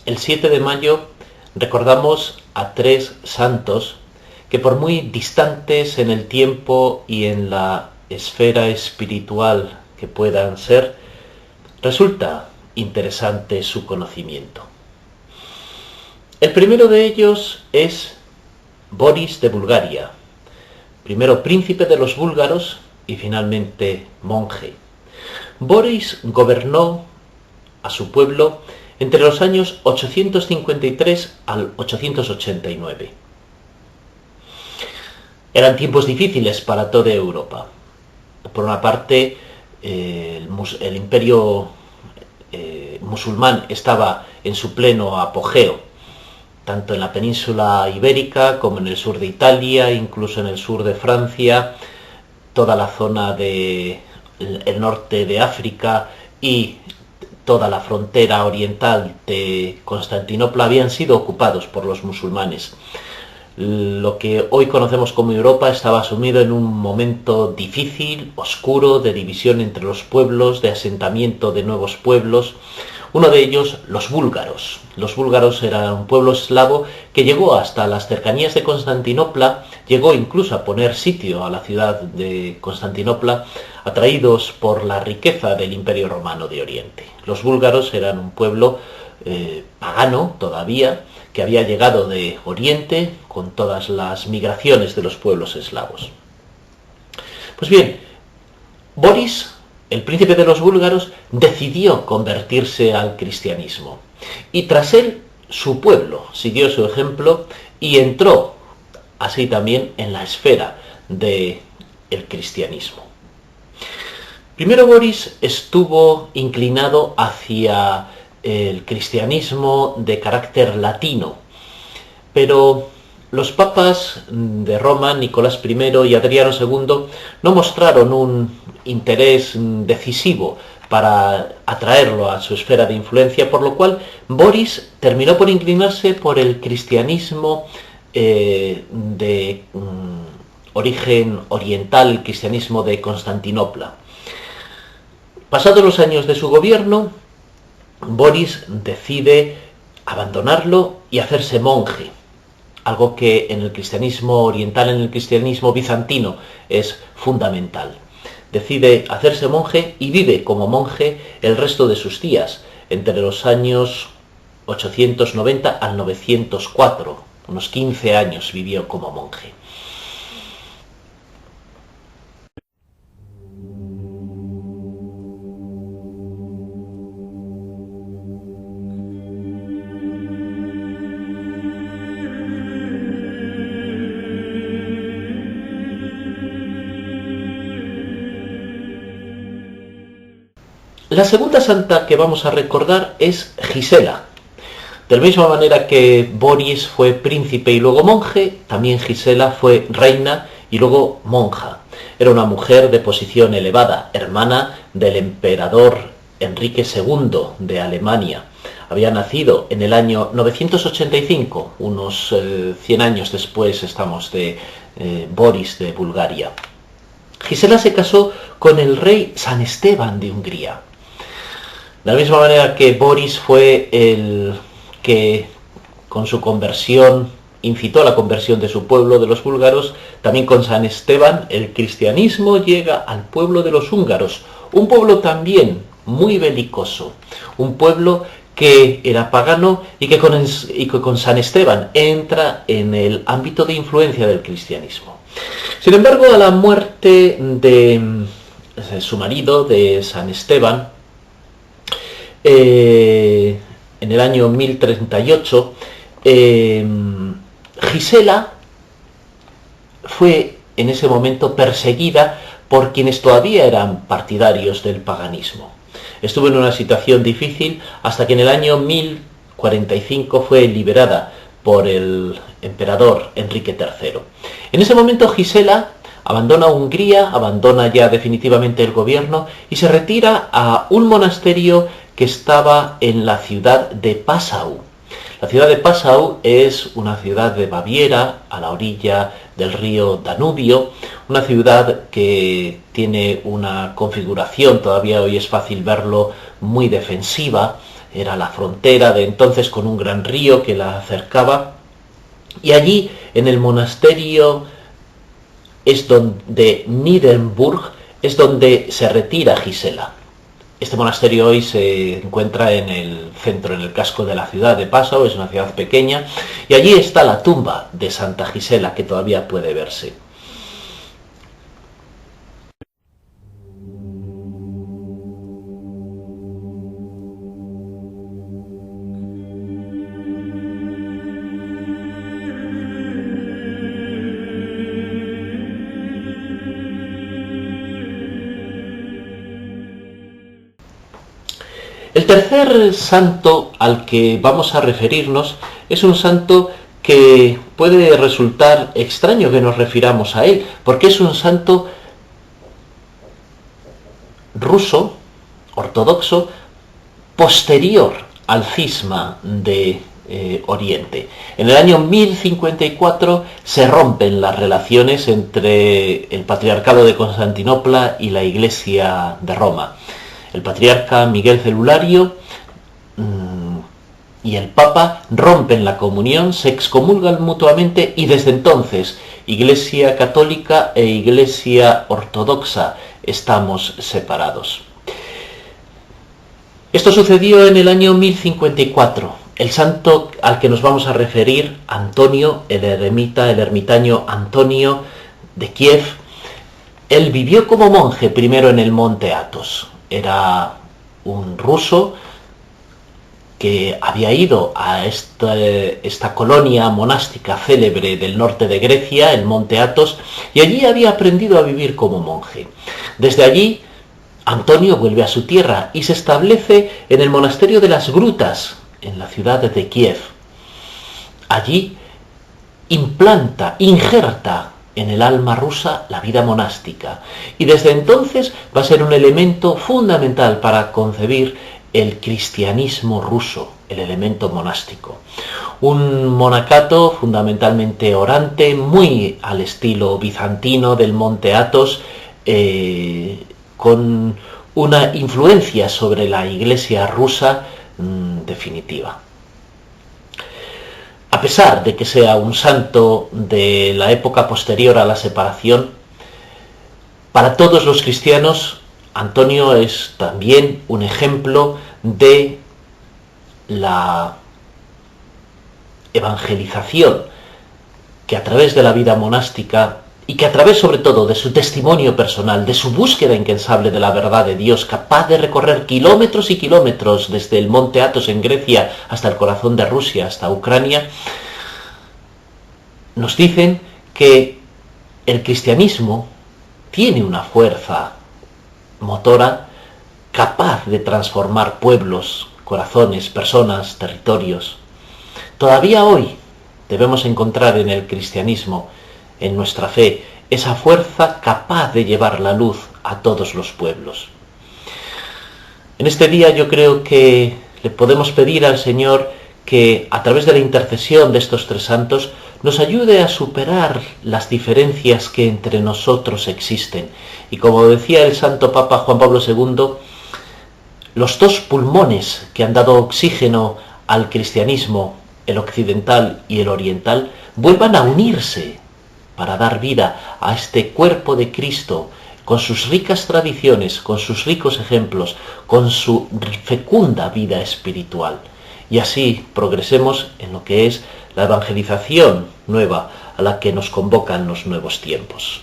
El 7 de mayo recordamos a tres santos que, por muy distantes en el tiempo y en la esfera espiritual que puedan ser, resulta interesante su conocimiento. El primero de ellos es Boris de Bulgaria, primero príncipe de los búlgaros y finalmente monje. Boris gobernó a su pueblo entre los años 853 al 889. Eran tiempos difíciles para toda Europa. Por una parte, el imperio musulmán estaba en su pleno apogeo, tanto en la península ibérica como en el sur de Italia, incluso en el sur de Francia, toda la zona del norte de África y toda la frontera oriental de Constantinopla habían sido ocupados por los musulmanes. Lo que hoy conocemos como Europa estaba sumido en un momento difícil, oscuro, de división entre los pueblos, de asentamiento de nuevos pueblos. Uno de ellos, los búlgaros. Los búlgaros eran un pueblo eslavo que llegó hasta las cercanías de Constantinopla, llegó incluso a poner sitio a la ciudad de Constantinopla, atraídos por la riqueza del Imperio Romano de Oriente. Los búlgaros eran un pueblo pagano todavía, que había llegado de Oriente con todas las migraciones de los pueblos eslavos. Pues bien, Boris, el príncipe de los búlgaros, decidió convertirse al cristianismo. Y tras él, su pueblo siguió su ejemplo y entró así también en la esfera del cristianismo. Primero Boris estuvo inclinado hacia el cristianismo de carácter latino, pero los papas de Roma, Nicolás I y Adriano II, no mostraron un interés decisivo para atraerlo a su esfera de influencia, por lo cual Boris terminó por inclinarse por el cristianismo de origen oriental, el cristianismo de Constantinopla. Pasados los años de su gobierno, Boris decide abandonarlo y hacerse monje, algo que en el cristianismo oriental, en el cristianismo bizantino, es fundamental. Decide hacerse monje y vive como monje el resto de sus días, entre los años 890 al 904, unos 15 años vivió como monje. La segunda santa que vamos a recordar es Gisela. De la misma manera que Boris fue príncipe y luego monje, también Gisela fue reina y luego monja. Era una mujer de posición elevada, hermana del emperador Enrique II de Alemania. Había nacido en el año 985, unos 100 años después estamos de Boris de Bulgaria. Gisela se casó con el rey San Esteban de Hungría. De la misma manera que Boris fue el que con su conversión incitó a la conversión de su pueblo, de los búlgaros, también con San Esteban el cristianismo llega al pueblo de los húngaros, un pueblo también muy belicoso, un pueblo que era pagano y que con San Esteban entra en el ámbito de influencia del cristianismo. Sin embargo, a la muerte de su marido, de San Esteban, en el año 1038, Gisela fue en ese momento perseguida por quienes todavía eran partidarios del paganismo. Estuvo en una situación difícil hasta que en el año 1045 fue liberada por el emperador Enrique III. En ese momento Gisela abandona Hungría, abandona ya definitivamente el gobierno y se retira a un monasterio que estaba en la ciudad de Passau. La ciudad de Passau es una ciudad de Baviera, a la orilla del río Danubio, una ciudad que tiene una configuración, todavía hoy es fácil verlo, muy defensiva, era la frontera de entonces con un gran río que la acercaba, y allí en el monasterio de Nienburg es donde se retira Gisela. Este monasterio hoy se encuentra en el centro, en el casco de la ciudad de Passau, es una ciudad pequeña, y allí está la tumba de Santa Gisela, que todavía puede verse. El tercer santo al que vamos a referirnos es un santo que puede resultar extraño que nos refiramos a él, porque es un santo ruso, ortodoxo, posterior al cisma de Oriente. En el año 1054 se rompen las relaciones entre el patriarcado de Constantinopla y la Iglesia de Roma. El patriarca Miguel Celulario y el Papa rompen la comunión, se excomulgan mutuamente y desde entonces Iglesia Católica e Iglesia Ortodoxa estamos separados. Esto sucedió en el año 1054. El santo al que nos vamos a referir, Antonio, el ermitaño Antonio de Kiev, él vivió como monje primero en el monte Athos. Era un ruso que había ido a esta colonia monástica célebre del norte de Grecia, el monte Athos, y allí había aprendido a vivir como monje. Desde allí, Antonio vuelve a su tierra y se establece en el monasterio de las Grutas, en la ciudad de Kiev. Allí injerta en el alma rusa la vida monástica, y desde entonces va a ser un elemento fundamental para concebir el cristianismo ruso, el elemento monástico. Un monacato fundamentalmente orante, muy al estilo bizantino del monte Athos, con una influencia sobre la iglesia rusa definitiva. A pesar de que sea un santo de la época posterior a la separación, para todos los cristianos, Antonio es también un ejemplo de la evangelización que a través de la vida monástica y que a través sobre todo de su testimonio personal, de su búsqueda incansable de la verdad de Dios, capaz de recorrer kilómetros y kilómetros desde el monte Athos en Grecia hasta el corazón de Rusia, hasta Ucrania, nos dicen que el cristianismo tiene una fuerza motora capaz de transformar pueblos, corazones, personas, territorios. Todavía hoy debemos encontrar en el cristianismo, en nuestra fe, esa fuerza capaz de llevar la luz a todos los pueblos. En este día yo creo que le podemos pedir al Señor que a través de la intercesión de estos tres santos nos ayude a superar las diferencias que entre nosotros existen. Y como decía el Santo Papa Juan Pablo II, los dos pulmones que han dado oxígeno al cristianismo, el occidental y el oriental, vuelvan a unirse para dar vida a este cuerpo de Cristo, con sus ricas tradiciones, con sus ricos ejemplos, con su fecunda vida espiritual. Y así progresemos en lo que es la evangelización nueva a la que nos convocan los nuevos tiempos.